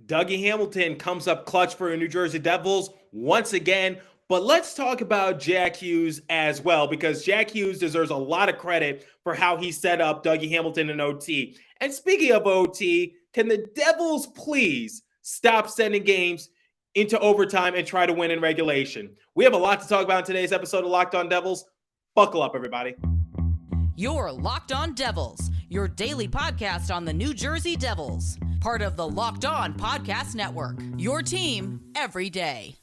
Dougie Hamilton comes up clutch for the New Jersey Devils once again. But let's talk about Jack Hughes as well, because Jack Hughes deserves a lot of credit for how he set up Dougie Hamilton in OT. And speaking of OT, can the Devils please stop sending games into overtime and try to win in regulation? We have a lot to talk about in today's episode of Locked On Devils. Buckle up, everybody. You're Locked On Devils, your daily podcast on the New Jersey Devils. Part of the Locked On Podcast Network, your team every day.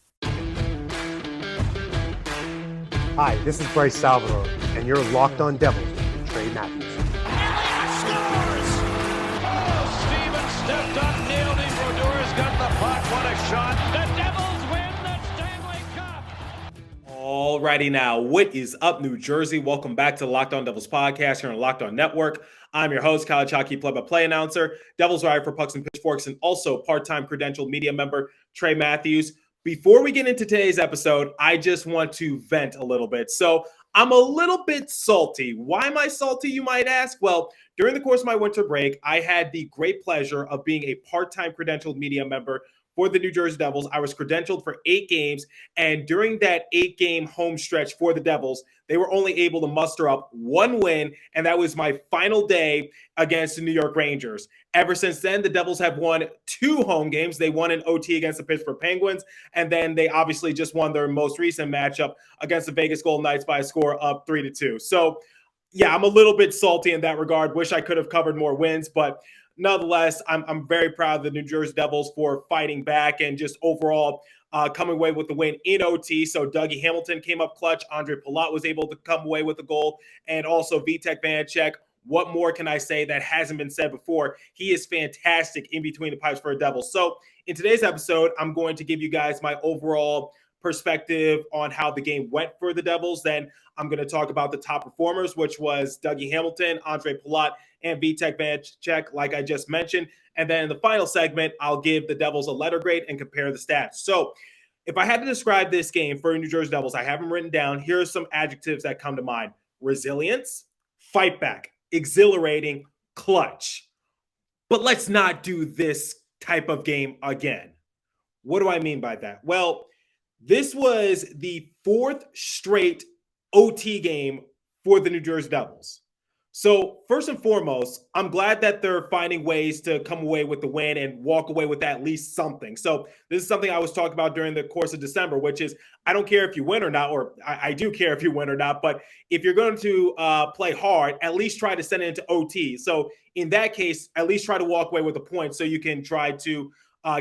Hi, this is Bryce Salvador, and you're Locked On Devils with Trey Matthews. Elliott scores! Oh, Steven stepped up, nailed him. Brodor's got the puck. What a shot. The Devils win the Stanley Cup. Alrighty now, what is up, New Jersey? Welcome back to the Locked On Devils podcast here on Locked On Network. I'm your host, college hockey play-by-play announcer, Devils writer for Pucks and Pitchforks, and also part-time credentialed media member, Trey Matthews. Before we get into today's episode, I just want to vent a little bit. So I'm a little bit salty. Why am I salty, you might ask? Well, during the course of my winter break, I had the great pleasure of being a part-time credentialed media member for the New Jersey Devils. I was credentialed for 8 games, and during that 8-game home stretch for the Devils, they were only able to muster up 1 win, and that was my final day against the New York Rangers. Ever since then, the Devils have won 2 home games. They won in OT against the Pittsburgh Penguins, and then they obviously just won their most recent matchup against the Vegas Golden Knights by a score of 3-2. So, yeah, I'm a little bit salty in that regard. Wish I could have covered more wins, but nonetheless, I'm very proud of the New Jersey Devils for fighting back and just overall coming away with the win in OT. So Dougie Hamilton came up clutch. Andre Palat was able to come away with the goal, and also Vitek Vanacek. What more can I say that hasn't been said before? He is fantastic in between the pipes for the Devils. So in today's episode, I'm going to give you guys my overall perspective on how the game went for the Devils. Then I'm going to talk about the top performers, which was Dougie Hamilton, Andre Palat, and Vitek Vanacek, like I just mentioned. And then in the final segment, I'll give the Devils a letter grade and compare the stats. So if I had to describe this game for New Jersey Devils, I have them written down. Here are some adjectives that come to mind: resilience, fight back, exhilarating, clutch. But let's not do this type of game again. What do I mean by that? Well, this was the 4th straight OT game for the New Jersey Devils. So first and foremost, I'm glad that they're finding ways to come away with the win and walk away with at least something. So this is something I was talking about during the course of December, which is I don't care if you win or not, or I do care if you win or not, but if you're going to play hard, at least try to send it into OT. So in that case, at least try to walk away with a point so you can try to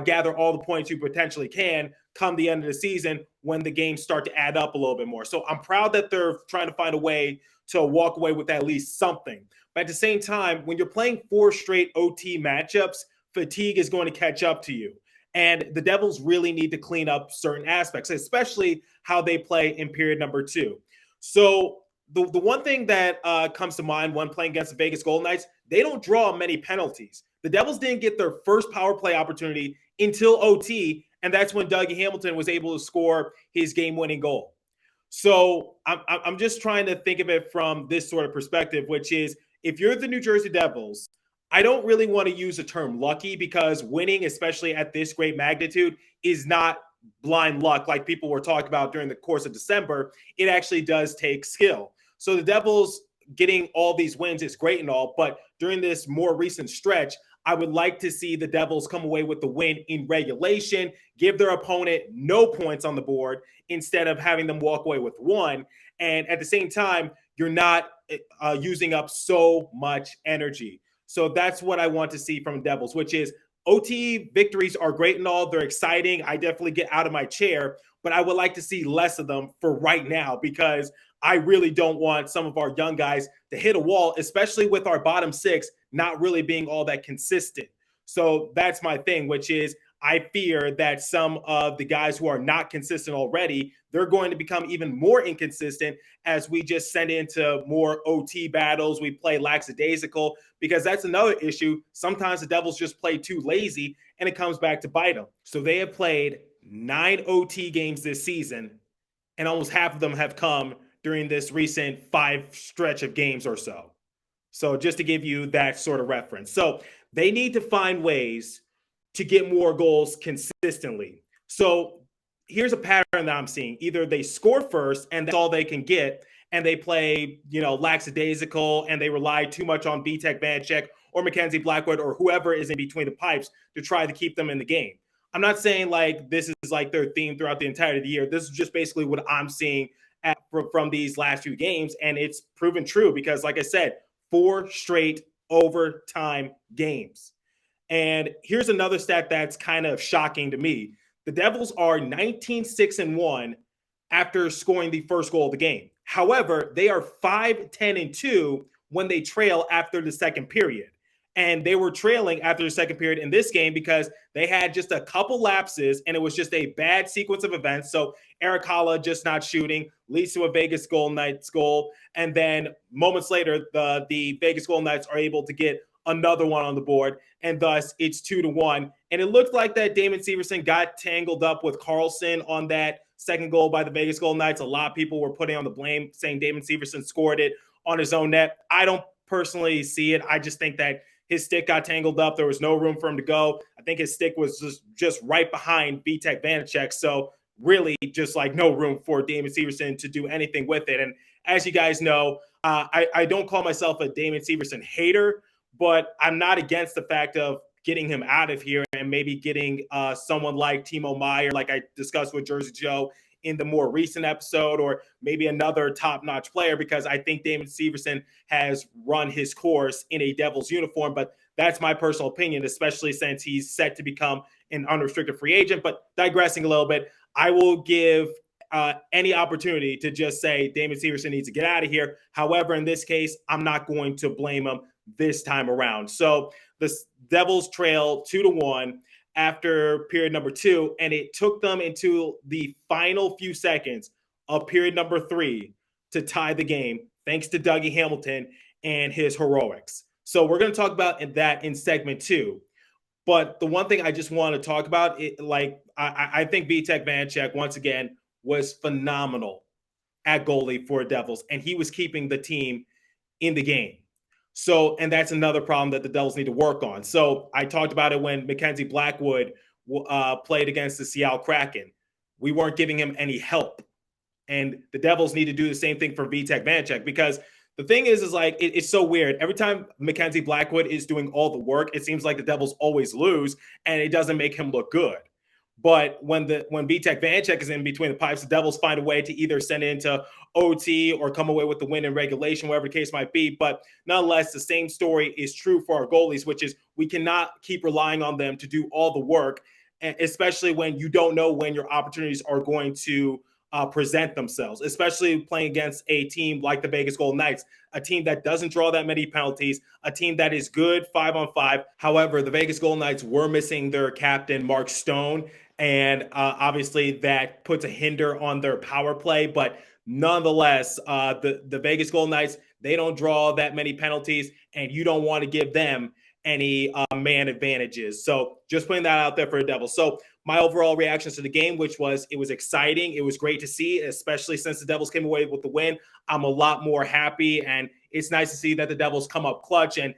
gather all the points you potentially can come the end of the season when the games start to add up a little bit more. So I'm proud that they're trying to find a way to walk away with at least something. But at the same time, when you're playing 4 straight OT matchups, fatigue is going to catch up to you. And the Devils really need to clean up certain aspects, especially how they play in period number 2. So the one thing that comes to mind when playing against the Vegas Golden Knights, they don't draw many penalties. The Devils didn't get their first power play opportunity until OT, and that's when Dougie Hamilton was able to score his game-winning goal. So I'm just trying to think of it from this sort of perspective, which is if you're the New Jersey Devils, I don't really want to use the term lucky because winning, especially at this great magnitude, is not blind luck like people were talking about during the course of December. It actually does take skill. So the Devils getting all these wins is great and all, but during this more recent stretch, I would like to see the Devils come away with the win in regulation, give their opponent no points on the board instead of having them walk away with 1. And at the same time, you're not using up so much energy. So that's what I want to see from the Devils, which is OT victories are great and all. They're exciting. I definitely get out of my chair, but I would like to see less of them for right now because I really don't want some of our young guys to hit a wall, especially with our bottom 6 not really being all that consistent. So that's my thing, which is I fear that some of the guys who are not consistent already, they're going to become even more inconsistent as we just send into more OT battles. We play lackadaisical because that's another issue. Sometimes the Devils just play too lazy and it comes back to bite them. So they have played 9 OT games this season and almost half of them have come during this recent 5 stretch of games or so. So just to give you that sort of reference. So they need to find ways to get more goals consistently. So here's a pattern that I'm seeing. Either they score first and that's all they can get, and they play, lackadaisical, and they rely too much on Vitek Vanacek or Mackenzie Blackwood or whoever is in between the pipes to try to keep them in the game. I'm not saying like this is like their theme throughout the entirety of the year. This is just basically what I'm seeing from these last few games, and it's proven true because, like I said, 4 straight overtime games. And here's another stat that's kind of shocking to me. The Devils are 19-6-1 after scoring the first goal of the game. However, they are 5-10-2 when they trail after the second period. And they were trailing after the second period in this game because they had just a couple lapses, and it was just a bad sequence of events. So Eric Haula just not shooting leads to a Vegas Golden Knights goal. And then moments later, the Vegas Golden Knights are able to get another one on the board, and thus it's 2-1. And it looked like that Damon Severson got tangled up with Carlson on that second goal by the Vegas Golden Knights. A lot of people were putting on the blame, saying Damon Severson scored it on his own net. I don't personally see it. I just think that his stick got tangled up. There was no room for him to go. I think his stick was just right behind Vitek Vanacek. So really just like no room for Damon Severson to do anything with it. And as you guys know, I don't call myself a Damon Severson hater, but I'm not against the fact of getting him out of here and maybe getting someone like Timo Meier, like I discussed with Jersey Joe in the more recent episode, or maybe another top-notch player, because I think Damon Severson has run his course in a Devils uniform. But that's my personal opinion, especially since he's set to become an unrestricted free agent. But digressing a little bit, I will give any opportunity to just say Damon Severson needs to get out of here. However, in this case, I'm not going to blame him this time around. So the Devils trail 2-1 after period number 2, and it took them into the final few seconds of period number 3 to tie the game, thanks to Dougie Hamilton and his heroics. So we're going to talk about that in segment 2. But the one thing I just want to talk about, I think Vitek Vanacek, once again, was phenomenal at goalie for Devils, and he was keeping the team in the game. So, and that's another problem that the Devils need to work on. So I talked about it when Mackenzie Blackwood played against the Seattle Kraken. We weren't giving him any help. And the Devils need to do the same thing for Vitek Vanacek, because the thing is like, it's so weird. Every time Mackenzie Blackwood is doing all the work, it seems like the Devils always lose, and it doesn't make him look good. But when Vitek Vanacek is in between the pipes, the Devils find a way to either send it into OT or come away with the win in regulation, whatever the case might be. But nonetheless, the same story is true for our goalies, which is we cannot keep relying on them to do all the work, especially when you don't know when your opportunities are going to present themselves, especially playing against a team like the Vegas Golden Knights, a team that doesn't draw that many penalties, a team that is good 5-on-5. However, the Vegas Golden Knights were missing their captain, Mark Stone, and obviously that puts a hinder on their power play. But nonetheless, the Vegas Golden Knights, they don't draw that many penalties, and you don't want to give them any man advantages. So just putting that out there for the Devils. So my overall reactions to the game, which was, it was exciting. It was great to see, especially since the Devils came away with the win. I'm a lot more happy, and it's nice to see that the Devils come up clutch. And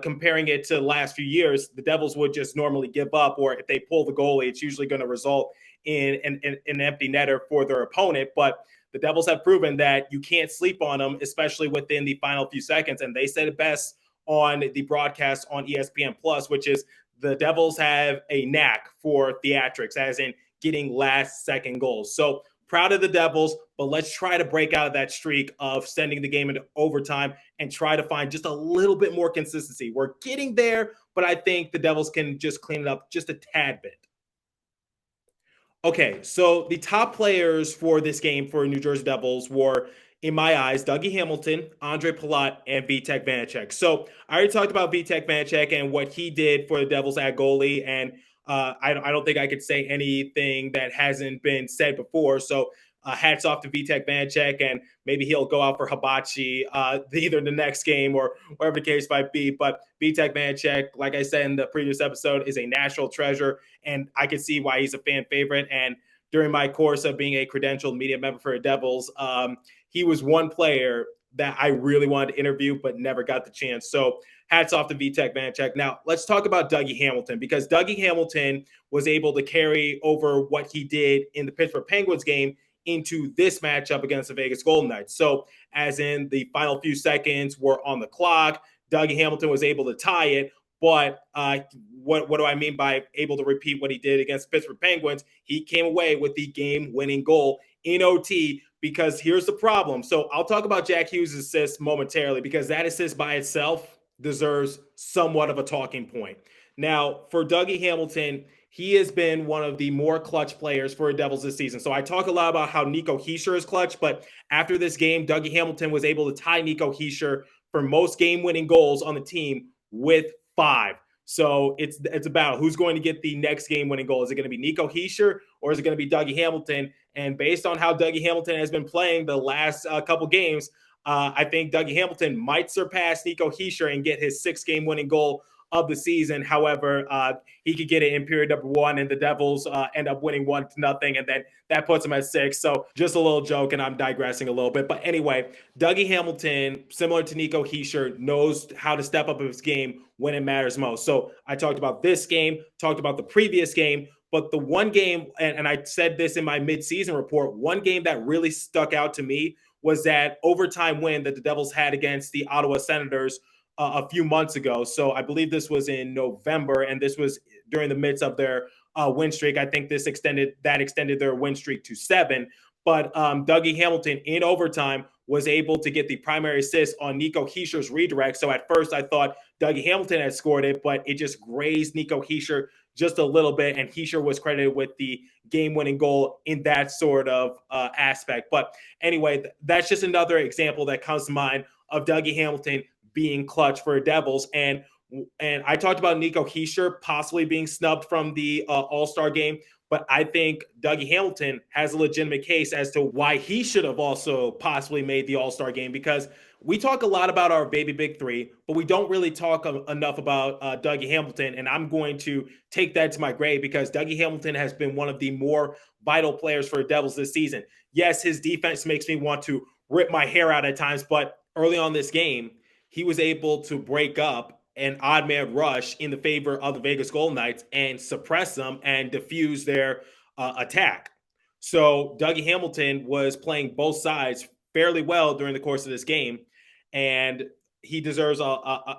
comparing it to the last few years, the Devils would just normally give up, or if they pull the goalie, it's usually going to result in an empty netter for their opponent. But the Devils have proven that you can't sleep on them, especially within the final few seconds. And they said it best on the broadcast on ESPN Plus, which is the Devils have a knack for theatrics, as in getting last-second goals. So proud of the Devils, but let's try to break out of that streak of sending the game into overtime and try to find just a little bit more consistency. We're getting there, but I think the Devils can just clean it up just a tad bit. Okay, so the top players for this game for New Jersey Devils were, in my eyes, Dougie Hamilton, Andre Palat, and Vitek Vanacek. So I already talked about Vitek Vanacek and what he did for the Devils at goalie, and I don't think I could say anything that hasn't been said before. So hats off to Vitek Vanacek, and maybe he'll go out for hibachi either the next game or whatever the case might be. But Vitek Vanacek, like I said in the previous episode, is a national treasure, and I can see why he's a fan favorite. And during my course of being a credentialed media member for the Devils, he was one player that I really wanted to interview but never got the chance. So hats off to Vitek Vanecek. Now, let's talk about Dougie Hamilton, because Dougie Hamilton was able to carry over what he did in the Pittsburgh Penguins game into this matchup against the Vegas Golden Knights. So, as in the final few seconds were on the clock, Dougie Hamilton was able to tie it. But what do I mean by able to repeat what he did against the Pittsburgh Penguins? He came away with the game-winning goal in OT, because here's the problem. So I'll talk about Jack Hughes' assist momentarily, because that assist by itself deserves somewhat of a talking point. Now, for Dougie Hamilton, he has been one of the more clutch players for the Devils this season. So I talk a lot about how Nico Hischier is clutch, but after this game, Dougie Hamilton was able to tie Nico Hischier for most game-winning goals on the team with 5. So it's about who's going to get the next game-winning goal. Is it going to be Nico Hischier, or is it going to be Dougie Hamilton? And based on how Dougie Hamilton has been playing the last couple games, I think Dougie Hamilton might surpass Nico Hischier and get his 6th game-winning goal of the season. However, he could get it in period number 1, and the Devils end up winning 1-0, and then that puts him at 6. So just a little joke, and I'm digressing a little bit. But anyway, Dougie Hamilton, similar to Nico Hischier, knows how to step up his game when it matters most. So I talked about this game, talked about the previous game, but the one game, and I said this in my midseason report, one game that really stuck out to me was that overtime win that the Devils had against the Ottawa Senators a few months ago. So I believe this was in November, and this was during the midst of their win streak. I think this extended their win streak to 7. But Dougie Hamilton in overtime was able to get the primary assist on Nico Hischier's redirect. So at first I thought Dougie Hamilton had scored it, but it just grazed Nico Hischier just a little bit, and Hischier was credited with the game-winning goal in that sort of aspect. But anyway, that's just another example that comes to mind of Dougie Hamilton being clutch for the Devils. And I talked about Nico Hischier possibly being snubbed from the All-Star game, but I think Dougie Hamilton has a legitimate case as to why he should have also possibly made the All-Star game, because we talk a lot about our baby big 3, but we don't really talk enough about Dougie Hamilton, and I'm going to take that to my grave, because Dougie Hamilton has been one of the more vital players for the Devils this season. Yes, his defense makes me want to rip my hair out at times, but early on this game, he was able to break up an odd man rush in the favor of the Vegas Golden Knights and suppress them and diffuse their attack. So Dougie Hamilton was playing both sides fairly well during the course of this game, and he deserves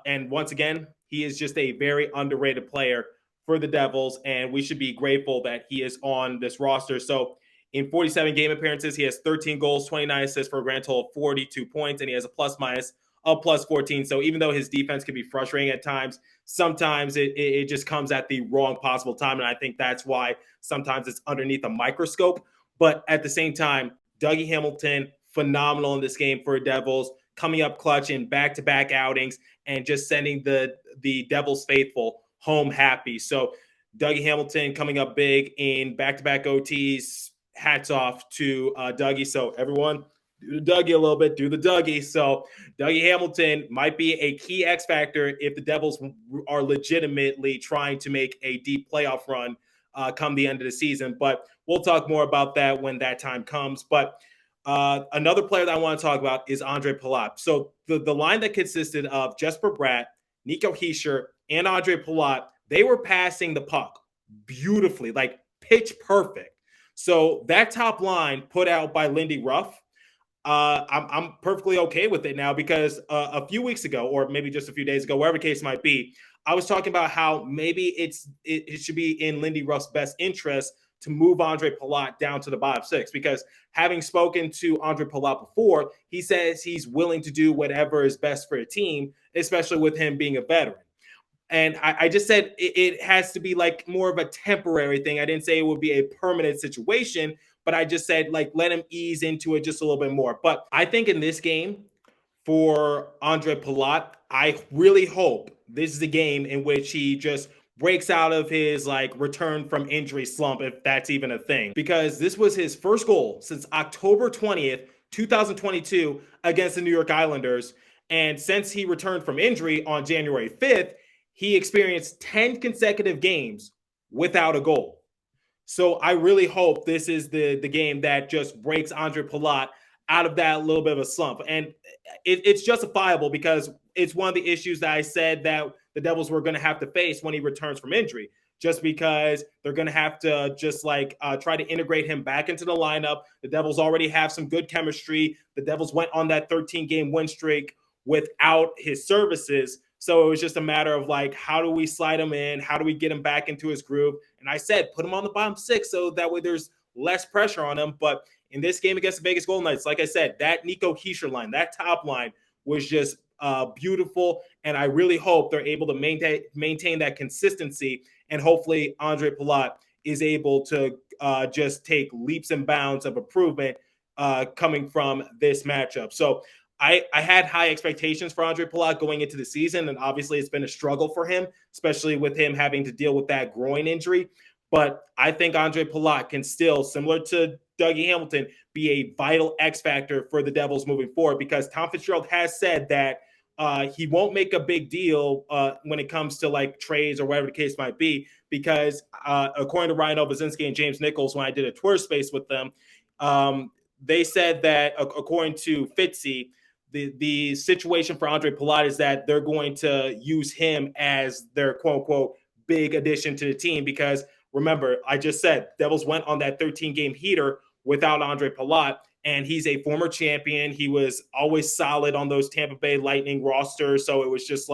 and once again, he is just a very underrated player for the Devils, and we should be grateful that he is on this roster. So in 47 game appearances, he has 13 goals, 29 assists for a grand total of 42 points, and he has a plus-minus of plus 14. So even though his defense can be frustrating at times, sometimes it just comes at the wrong possible time. And I think that's why sometimes it's underneath a microscope. But at the same time, Dougie Hamilton, phenomenal in this game for Devils, coming up clutch in back-to-back outings and just sending the Devils faithful home happy. So Dougie Hamilton coming up big in back-to-back OTs. Hats off to Dougie. So everyone, do the Dougie a little bit, do the Dougie. So Dougie Hamilton might be a key X factor if the Devils are legitimately trying to make a deep playoff run come the end of the season. But we'll talk more about that when that time comes. But another player that I want to talk about is Andre Palat. So the line that consisted of Jesper Bratt, Nico Hischier, and Andre Palat, they were passing the puck beautifully, like pitch perfect. So that top line put out by Lindy Ruff, I'm perfectly okay with it now, because a few weeks ago, or maybe just a few days ago, wherever the case might be, I was talking about how maybe it should be in Lindy Ruff's best interest to move Andre Palat down to the bottom 6, because having spoken to Andre Palat before, he says he's willing to do whatever is best for a team, especially with him being a veteran. And I just said it has to be like more of a temporary thing. I didn't say it would be a permanent situation, but I just said, like, let him ease into it just a little bit more. But I think in this game for Andre Palat, I really hope this is a game in which he just breaks out of his like return from injury slump, if that's even a thing, because this was his first goal since October 20th, 2022 against the New York Islanders. And since he returned from injury on January 5th, he experienced 10 consecutive games without a goal. So I really hope this is the game that just breaks Andre Palat out of that little bit of a slump. And it's justifiable, because it's one of the issues that I said that the Devils were going to have to face when he returns from injury, just because they're going to have to just try to integrate him back into the lineup. The Devils already have some good chemistry. The Devils went on that 13-game win streak without his services. So it was just a matter of how do we slide him in? How do we get him back into his groove? And I said, put him on the bottom six so that way there's less pressure on him. But in this game against the Vegas Golden Knights, like I said, that Nico Hischier line, that top line was just beautiful. And I really hope they're able to maintain that consistency. And hopefully Andre Palat is able to just take leaps and bounds of improvement coming from this matchup. So I had high expectations for Andre Palat going into the season, and obviously it's been a struggle for him, especially with him having to deal with that groin injury. But I think Andre Palat can still, similar to Dougie Hamilton, be a vital X factor for the Devils moving forward, because Tom Fitzgerald has said that he won't make a big deal when it comes to trades or whatever the case might be, because according to Ryan Obazinski and James Nichols, when I did a Twitter space with them, they said that according to Fitzy, the situation for Andre Palat is that they're going to use him as their quote-unquote big addition to the team, because remember, I just said Devils went on that 13-game heater without Andre Palat, and he's a former champion. He was always solid on those Tampa Bay Lightning rosters, so it was just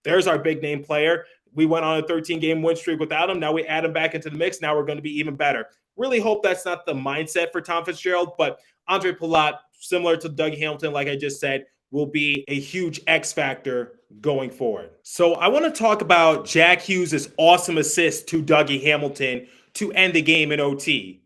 there's our big-name player. We went on a 13-game win streak without him. Now we add him back into the mix. Now we're going to be even better. Really hope that's not the mindset for Tom Fitzgerald, but Andre Palat, similar to Dougie Hamilton, like I just said, will be a huge X factor going forward. So I want to talk about Jack Hughes' awesome assist to Dougie Hamilton to end the game in OT.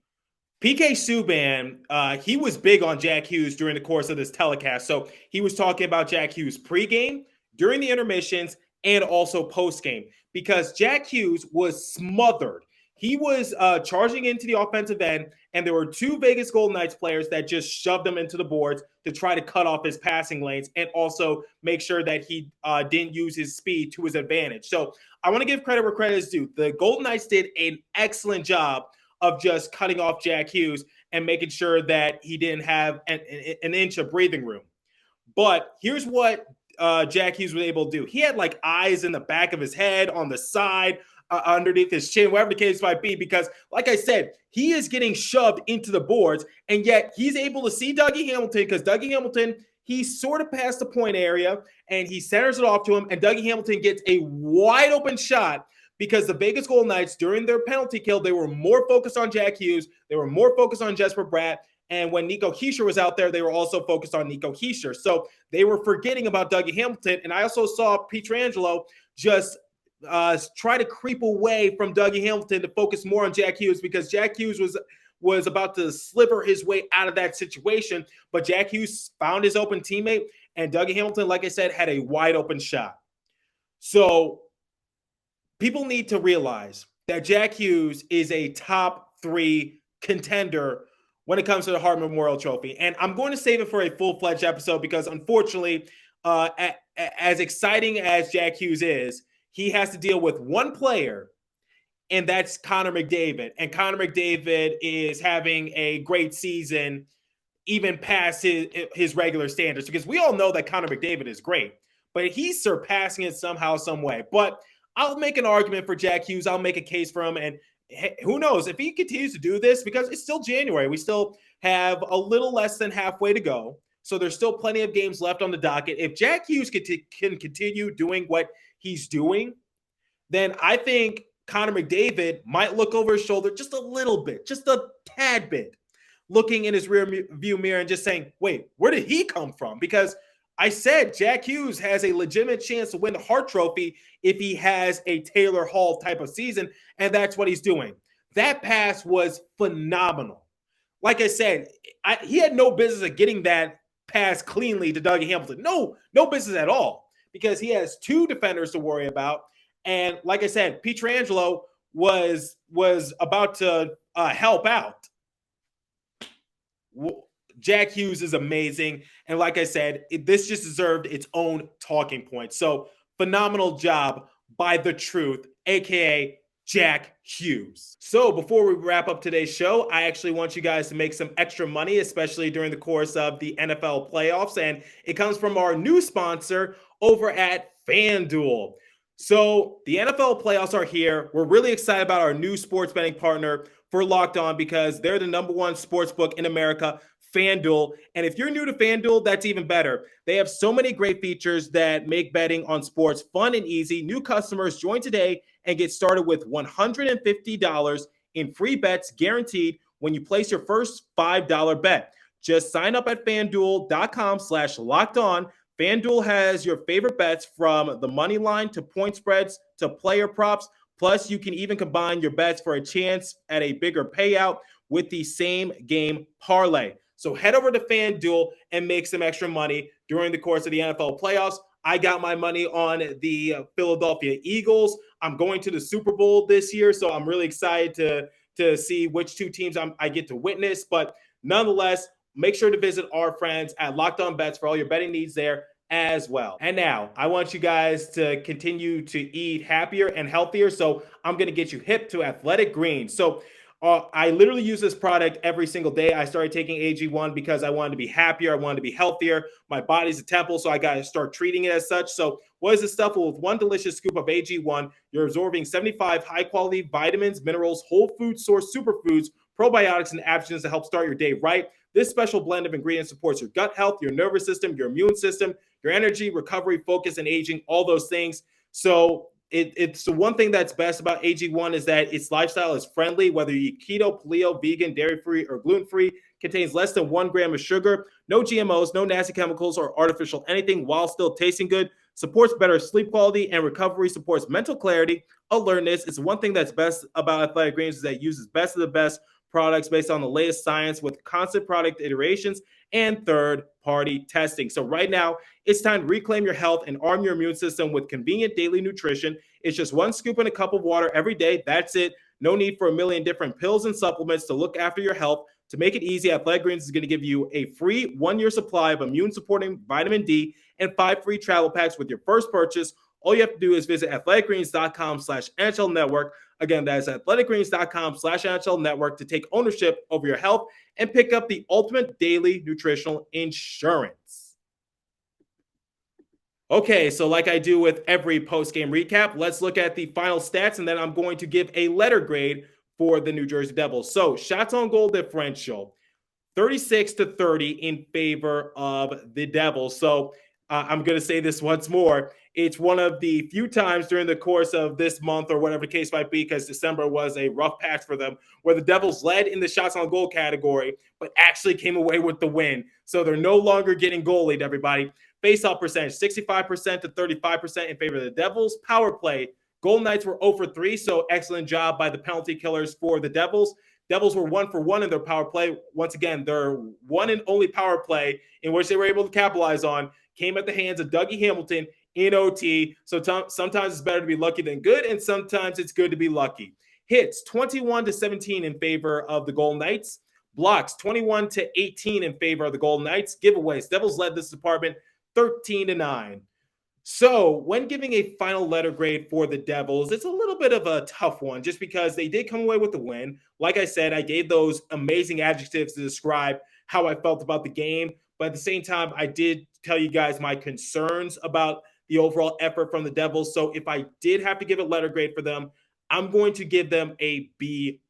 PK Subban, he was big on Jack Hughes during the course of this telecast. So he was talking about Jack Hughes pregame, during the intermissions, and also postgame, because Jack Hughes was smothered. He was charging into the offensive end, and there were two Vegas Golden Knights players that just shoved him into the boards to try to cut off his passing lanes and also make sure that he didn't use his speed to his advantage. So I want to give credit where credit is due. The Golden Knights did an excellent job of just cutting off Jack Hughes and making sure that he didn't have an inch of breathing room. But here's what Jack Hughes was able to do. He had eyes in the back of his head, on the side, underneath his chin, whatever the case might be, because like I said, he is getting shoved into the boards, and yet he's able to see Dougie Hamilton, because Dougie Hamilton, he's sort of past the point area, and he centers it off to him, and Dougie Hamilton gets a wide open shot, because the Vegas Golden Knights, during their penalty kill, they were more focused on Jack Hughes, they were more focused on Jesper Bratt, and when Nico Hischier was out there, they were also focused on Nico Hischier. So they were forgetting about Dougie Hamilton, and I also saw Pietrangelo just try to creep away from Dougie Hamilton to focus more on Jack Hughes, because Jack Hughes was about to sliver his way out of that situation. But Jack Hughes found his open teammate, and Dougie Hamilton, like I said, had a wide open shot. So people need to realize that Jack Hughes is a top 3 contender when it comes to the Hart Memorial Trophy. And I'm going to save it for a full-fledged episode, because unfortunately, as exciting as Jack Hughes is, he has to deal with one player, and that's Connor McDavid. And Connor McDavid is having a great season, even past his regular standards, because we all know that Connor McDavid is great, but he's surpassing it somehow, some way. But I'll make an argument for Jack Hughes. I'll make a case for him. And who knows if he continues to do this, because it's still January. We still have a little less than halfway to go. So there's still plenty of games left on the docket. If Jack Hughes can continue doing what he's doing, then I think Connor McDavid might look over his shoulder just a little bit, just a tad bit, looking in his rear view mirror and just saying, wait, where did he come from? Because I said Jack Hughes has a legitimate chance to win the Hart Trophy if he has a Taylor Hall type of season, and that's what he's doing. That pass was phenomenal. Like I said, he had no business of getting that pass cleanly to Dougie Hamilton. No business at all, because he has 2 defenders to worry about. And like I said, Pietrangelo was about to help out. Jack Hughes is amazing. And like I said, this just deserved its own talking point. So phenomenal job by the truth, a.k.a. Jack Hughes. So before we wrap up today's show, I actually want you guys to make some extra money, especially during the course of the NFL playoffs. And it comes from our new sponsor, over at FanDuel. So the NFL playoffs are here. We're really excited about our new sports betting partner for Locked On because they're the number one sports book in America, FanDuel. And if you're new to FanDuel, that's even better. They have so many great features that make betting on sports fun and easy. New customers join today and get started with $150 in free bets guaranteed when you place your first $5 bet. Just sign up at FanDuel.com/locked on. FanDuel has your favorite bets from the money line to point spreads to player props. Plus, you can even combine your bets for a chance at a bigger payout with the same game parlay. So head over to FanDuel and make some extra money during the course of the NFL playoffs. I got my money on the Philadelphia Eagles. I'm going to the Super Bowl this year, so I'm really excited to see which two teams I get to witness. But nonetheless, make sure to visit our friends at Locked On Bets for all your betting needs there as well. And now I want you guys to continue to eat happier and healthier. So I'm going to get you hip to Athletic Greens. So I literally use this product every single day. I started taking AG1 because I wanted to be happier. I wanted to be healthier. My body's a temple, so I got to start treating it as such. So what is this stuff? Well, with one delicious scoop of AG1, you're absorbing 75 high-quality vitamins, minerals, whole food source superfoods, probiotics, and adaptogens to help start your day right. This special blend of ingredients supports your gut health, your nervous system, your immune system, your energy, recovery, focus, and aging, all those things. So it's the one thing that's best about AG1 is that its lifestyle is friendly, whether you eat keto, paleo, vegan, dairy-free, or gluten-free. Contains less than 1 gram of sugar, no GMOs, no nasty chemicals or artificial anything while still tasting good. Supports better sleep quality and recovery, supports mental clarity, alertness. It's one thing that's best about Athletic Greens is that it uses best of the best products based on the latest science with constant product iterations and third-party testing. So right now, it's time to reclaim your health and arm your immune system with convenient daily nutrition. It's just one scoop in a cup of water every day. That's it. No need for a million different pills and supplements to look after your health. To make it easy, Athletic Greens is going to give you a free 1-year supply of immune-supporting vitamin D and 5 free travel packs with your first purchase. All you have to do is visit athleticgreens.com/NHL Network. Again, that is athleticgreens.com/NHL Network to take ownership over your health and pick up the ultimate daily nutritional insurance. Okay, so like I do with every post-game recap, let's look at the final stats, and then I'm going to give a letter grade for the New Jersey Devils. So shots on goal differential, 36-30 in favor of the Devils. So I'm going to say this once more. It's one of the few times during the course of this month or whatever the case might be, because December was a rough patch for them, where the Devils led in the shots on goal category, but actually came away with the win. So they're no longer getting goalied, everybody. Face-off percentage, 65% to 35% in favor of the Devils. Power play, Golden Knights were 0 for 3, so excellent job by the penalty killers for the Devils. Devils were 1 for 1 in their power play. Once again, their one and only power play in which they were able to capitalize on came at the hands of Dougie Hamilton in OT. So sometimes it's better to be lucky than good, and sometimes it's good to be lucky. Hits, 21-17 in favor of the Golden Knights. Blocks, 21-18 in favor of the Golden Knights. Giveaways, Devils led this department 13-9. So when giving a final letter grade for the Devils, it's a little bit of a tough one just because they did come away with the win. Like I said, I gave those amazing adjectives to describe how I felt about the game. But at the same time, I did tell you guys my concerns about the overall effort from the Devils. So if I did have to give a letter grade for them, I'm going to give them a B+,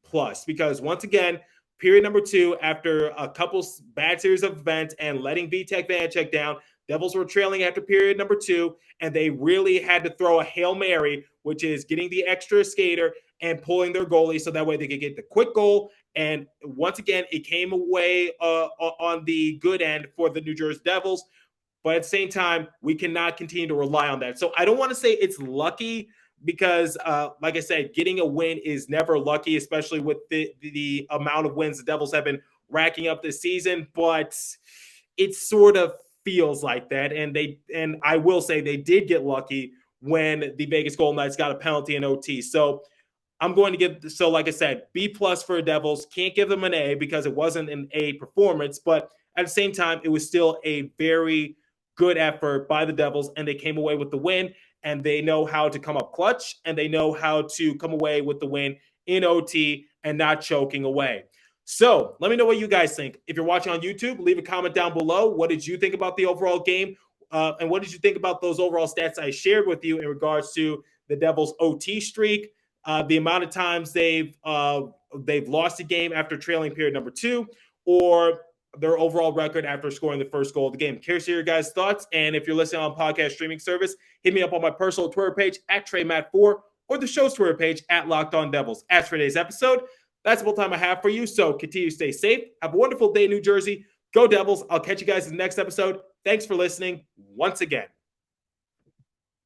because once again, period number 2, after a couple bad series of events and letting Vitek Vanecek down, Devils were trailing after period number 2, and they really had to throw a Hail Mary, which is getting the extra skater and pulling their goalie so that way they could get the quick goal. And once again, it came away on the good end for the New Jersey Devils. But at the same time, we cannot continue to rely on that. So I don't want to say it's lucky because, like I said, getting a win is never lucky, especially with the amount of wins the Devils have been racking up this season. But it sort of feels like that. And I will say they did get lucky when the Vegas Golden Knights got a penalty in OT. So I'm going to give, so like I said, B+ for the Devils. Can't give them an A because it wasn't an A performance. But at the same time, it was still a very good effort by the Devils, and they came away with the win, and they know how to come up clutch, and they know how to come away with the win in OT and not choking away. So let me know what you guys think. If you're watching on YouTube, leave a comment down below. What did you think about the overall game? And what did you think about those overall stats I shared with you in regards to the Devils' OT streak, the amount of times they've lost a game after trailing period number 2, or their overall record after scoring the first goal of the game? Curious to hear your guys' thoughts. And if you're listening on podcast streaming service, hit me up on my personal Twitter page at TreyMatt4 or the show's Twitter page at Locked On Devils. As for today's episode, that's all the time I have for you. So continue to stay safe. Have a wonderful day in New Jersey. Go Devils. I'll catch you guys in the next episode. Thanks for listening once again.